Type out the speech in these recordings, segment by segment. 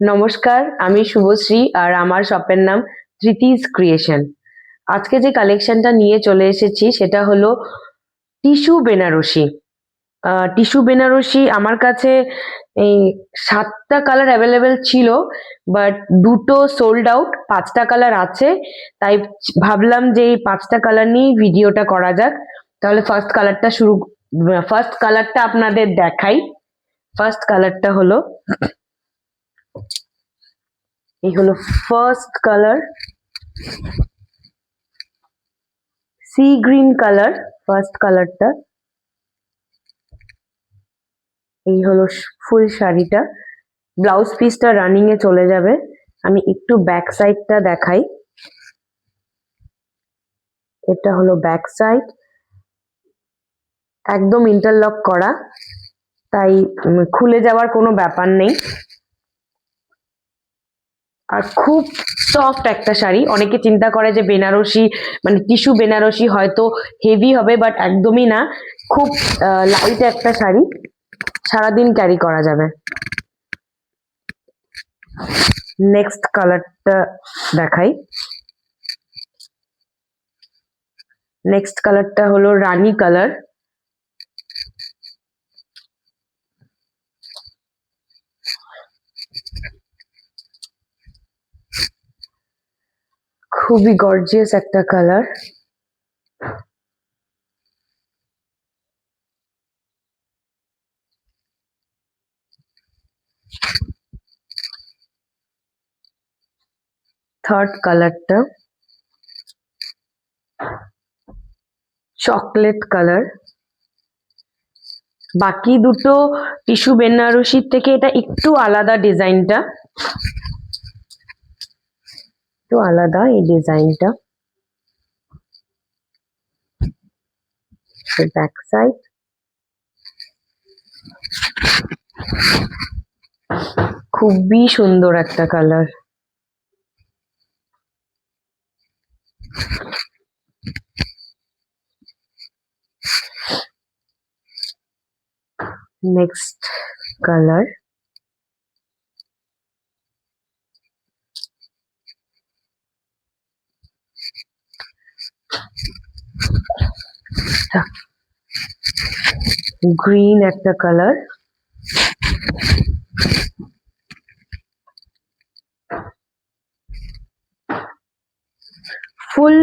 নমস্কার, আমি শুভশ্রী আর আমার শপের নাম ধৃতিস ক্রিয়েশন। আজকে যে কালেকশনটা নিয়ে চলে এসেছি সেটা হলো টিস্যু বেনারসি। টিস্যু বেনারসি আমার কাছে এই 7টা কালার অ্যাভেলেবেল ছিল, বাট দুটো সোল্ড আউট, 5টা কালার আছে। তাই ভাবলাম যে এই 5টা কালার নিয়েই ভিডিওটা করা যাক। তাহলে ফার্স্ট কালারটা আপনাদের দেখাই। ফার্স্ট কালারটা হলো এই হলো first colour, sea green colour. First কালারটা এই হলো ফুল শাড়িটা। ব্লাউজ পিসটা রানিং এ চলে যাবে। আমি একটু ব্যাক সাইডটা দেখাই। এটা হলো ব্যাক সাইড, একদম ইন্টারলক করা, তাই খুলে যাওয়ার কোনো ব্যাপার নেই। আর খুব সফট একটা শাড়ি। অনেকে চিন্তা করে যে বেনারসি মানে টিস্যু বেনারসি হয়তো হেভি হবে, বাট একদমই না। খুব লাইট একটা শাড়ি, সারাদিন ক্যারি করা যাবে। নেক্সট কালারটা দেখাই। নেক্সট কালারটা হলো রানী কালার। খুবই গর্জিয়াস একটা কালার। থার্ড কালারটা চকলেট কালার। বাকি দুটো টিস্যু বেনারসির থেকে এটা একটু আলাদা, ডিজাইনটা একটু আলাদা। এই ডিজাইনটা ব্যাক সাইড, খুবই সুন্দর একটা কালার। নেক্সট কালার গ্রিন একটা কালার। ফুল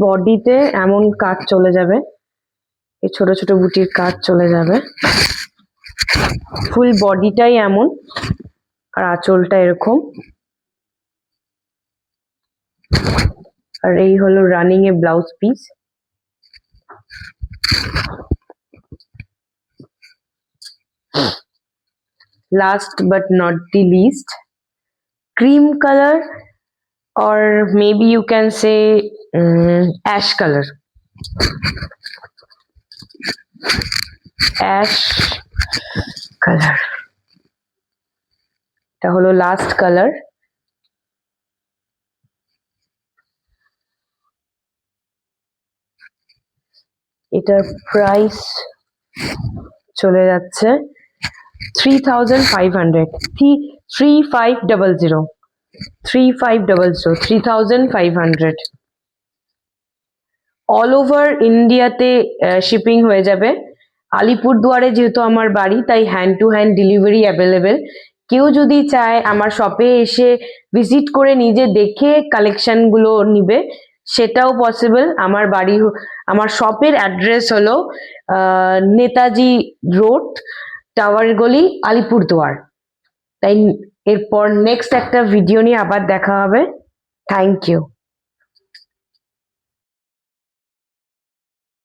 বডিতে এমন কাজ চলে যাবে, এই ছোট ছোট বুটির কাজ চলে যাবে। ফুল বডিটাই এমন, আর আঁচলটা এরকম। আর এই হলো running A blouse piece. Last but not the least, cream color, or maybe you can say ash color. Ash color, এটা হলো লাস্ট কালার। এটার প্রাইস চলে যাচ্ছে 3500, 3500, 3500। অল ওভার ইন্ডিয়াতে শিপিং হয়ে যাবে। আলিপুরদুয়ারে যেহেতু আমার বাড়ি, তাই hand to hand delivery available. কেউ যদি চায় আমার শপে এসে ভিজিট করে নিজে দেখে কালেকশনগুলো নিবে, সেটাও পসিবল। আমার শপের অ্যাড্রেস হলো নেতাজি রোড, টাওয়ার গলি, আলিপুরদুয়ার। তাই এরপর নেক্সট একটা ভিডিও নিয়ে আবার দেখা হবে। Thank you.